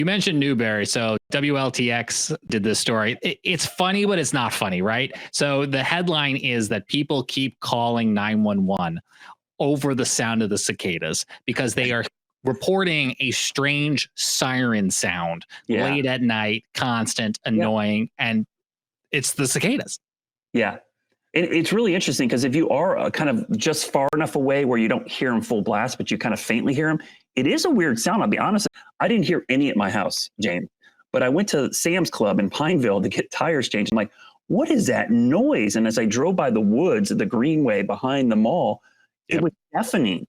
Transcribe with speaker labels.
Speaker 1: You mentioned Newberry. So WLTX did this story. It's funny, but it's not funny, right? So the headline is that people keep calling 911 over the sound of the cicadas because they are reporting a strange siren sound late at night, constant, annoying, and it's the cicadas.
Speaker 2: Yeah. It's really interesting because if you are kind of just far enough away where you don't hear them full blast, but you kind of faintly hear them, it is a weird sound. I'll be honest. I didn't hear any at my house, James, but I went to Sam's Club in Pineville to get tires changed. I'm like, what is that noise? And as I drove by the woods at the greenway behind the mall, it was deafening.